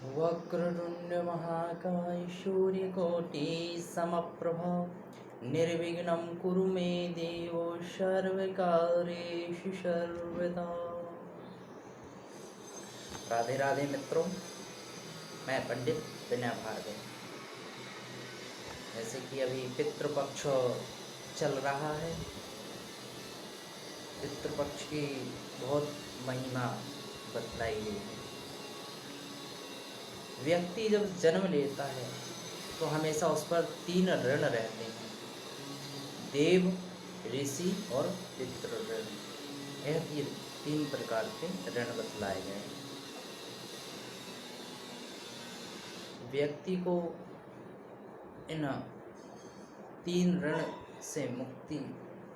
वक्रतुण्ड महाकाय सूर्यकोटि समप्रभ निर्विघ्नं कुरु मे देव सर्वकार्येषु सर्वदा। राधे राधे मित्रों, मैं पंडित विनय भार्गव। जैसे कि अभी पितृपक्ष चल रहा है, पितृपक्ष की बहुत महिमा बतलाई गई है। व्यक्ति जब जन्म लेता है तो हमेशा उस पर 3 ऋण रहते हैं, देव, ऋषि और पितृ ऋण। यह 3 प्रकार के ऋण बतलाए गए हैं। व्यक्ति को इन 3 ऋण से मुक्ति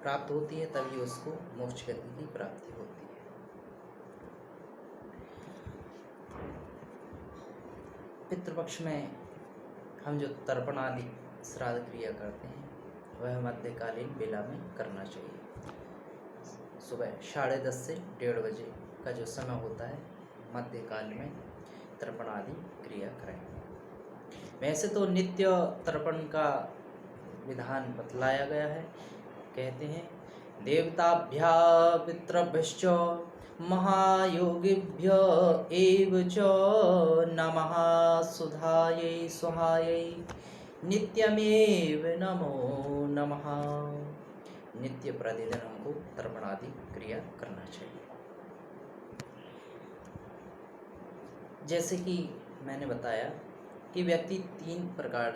प्राप्त होती है, तभी उसको मोक्ष गति की प्राप्ति होती है। पितृपक्ष में हम जो तर्पण आदि श्राद्ध क्रिया करते हैं वह मध्यकालीन बेला में करना चाहिए। सुबह 10:30 से 1:30 बजे का जो समय होता है, मध्यकाल में तर्पण आदि क्रिया करें। वैसे तो नित्य तर्पण का विधान बतलाया गया है। कहते हैं, देवताभ्या पितृभ्यश्च महायोगिभ्य एव च नमः सुधायै स्वाहायै नित्यमेव नमो नमः। नित्य प्रतिदिन हमको तर्पण आदि क्रिया करना चाहिए। जैसे कि मैंने बताया कि व्यक्ति 3 प्रकार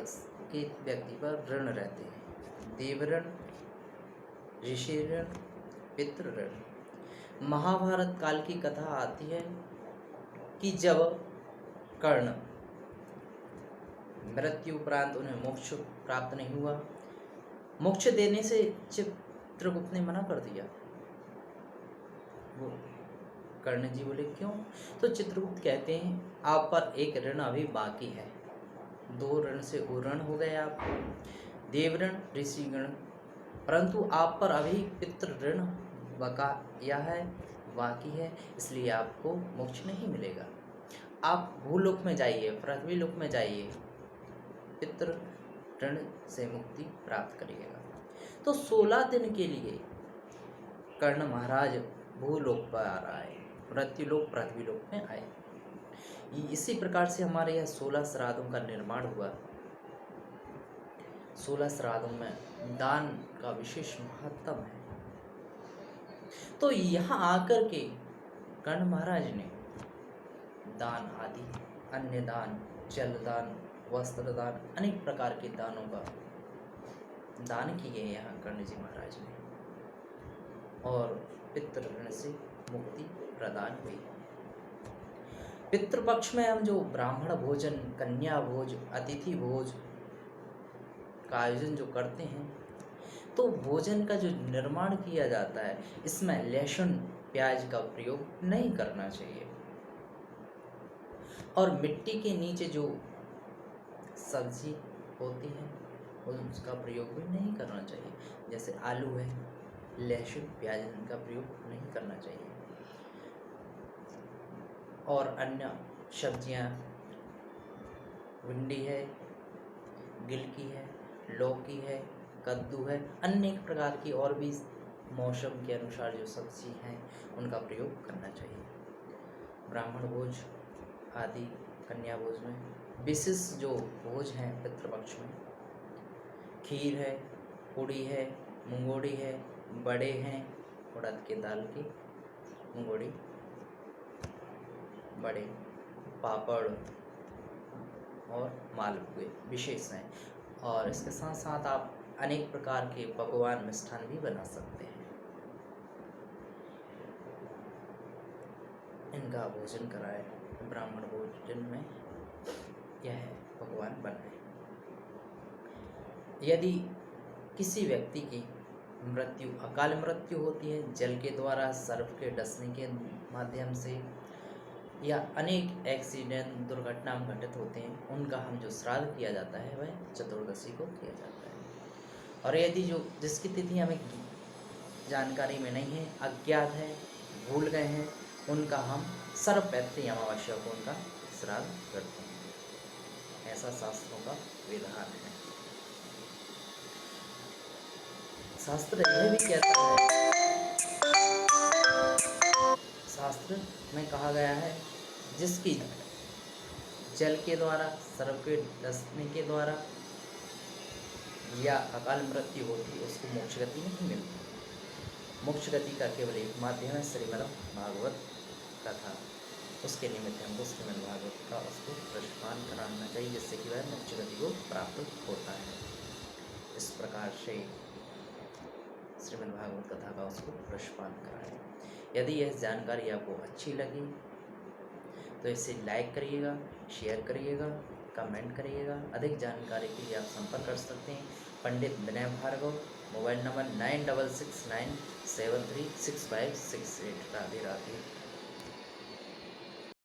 के व्यक्ति पर ऋण रहते हैं, देव ऋण, ऋषि ऋण, पितृ ऋण। महाभारत काल की कथा आती है कि जब कर्ण मृत्यु उपरांत उन्हें मोक्ष प्राप्त नहीं हुआ, मोक्ष देने से चित्रगुप्त ने मना कर दिया। वो कर्ण जी बोले, क्यों? तो चित्रगुप्त कहते हैं, आप पर एक ऋण अभी बाकी है। 2 ऋण से ऋण हो गए आप, देव ऋण, ऋषि ऋण, परंतु आप पर अभी पितृ ऋण बकाया है, बाकी है, इसलिए आपको मोक्ष नहीं मिलेगा। आप भूलोक में जाइए, पृथ्वी लोक में जाइए, पितृ ऋण से मुक्ति प्राप्त करिएगा। तो 16 दिन के लिए कर्ण महाराज भूलोक पर आए, मृत्यु लोक, पृथ्वी लोक में आए। इसी प्रकार से हमारे यहाँ 16 श्राद्धों का निर्माण हुआ। 16 श्राद्धों में दान का विशेष महत्व है। तो यहाँ आकर के कर्ण महाराज ने दान आदि, अन्य दान, जल दान, वस्त्र दान, अनेक प्रकार के दानों का दान किए यहाँ कर्ण जी महाराज ने, और पितृ ऋण से मुक्ति प्रदान हुई। पितृपक्ष में हम जो ब्राह्मण भोजन, कन्या भोज, अतिथि भोज का आयोजन जो करते हैं, तो भोजन का जो निर्माण किया जाता है, इसमें लहसुन प्याज का प्रयोग नहीं करना चाहिए, और मिट्टी के नीचे जो सब्जी होती है उसका प्रयोग भी नहीं करना चाहिए। जैसे आलू है, लहसुन प्याज का प्रयोग नहीं करना चाहिए, और अन्य सब्जियां, भिंडी है, गिलकी है, लौकी है, कद्दू है, अनेक प्रकार की और भी मौसम के अनुसार जो सब्जी हैं उनका प्रयोग करना चाहिए। ब्राह्मण भोज आदि, कन्या भोज में विशेष जो भोज हैं पितृपक्ष में, खीर है, पूड़ी है, मुंगोड़ी है, बड़े हैं, उड़द के दाल की मुंगोड़ी, बड़े, पापड़ और मालपुए विशेष हैं। और इसके साथ साथ आप अनेक प्रकार के पकवान, मिष्ठान भी बना सकते हैं। इनका भोजन कराए, ब्राह्मण भोजन में यह पकवान बनाए। यदि किसी व्यक्ति की मृत्यु, अकाल मृत्यु होती है, जल के द्वारा, सर्प के डसने के माध्यम से, या अनेक एक्सीडेंट, दुर्घटना घटित होते हैं, उनका हम जो श्राद्ध किया जाता है वह चतुर्दशी को किया जाता है। और यदि जिसकी तिथि हमें जानकारी में नहीं है, अज्ञात है, भूल गए हैं, उनका हम सर्वपैत्री अमावस्या को उनका श्राद्ध करते हैं। ऐसा शास्त्रों का विधान है। शास्त्र यह भी कहता है, शास्त्र में कहा गया है, जिसकी जल के द्वारा, सर्प के डसने के द्वारा या अकाल मृत्यु होती, उसको मोक्ष गति नहीं मिलती। मोक्ष गति का केवल एक माध्यम है श्रीमद् भागवत कथा। उसके निमित्त हमको श्रीमद् भागवत का उसको प्रश्नपान कराना चाहिए, जिससे कि वह मोक्ष गति को प्राप्त होता है। इस प्रकार से श्रीमद् भागवत कथा का उसको प्रश्नपान कराएं। यदि यह जानकारी आपको अच्छी लगी तो इसे लाइक करिएगा, शेयर करिएगा, कमेंट करिएगा। अधिक जानकारी के लिए आप संपर्क कर सकते हैं पंडित विनय भार्गव, मोबाइल नंबर 9669736568। राधे राधे।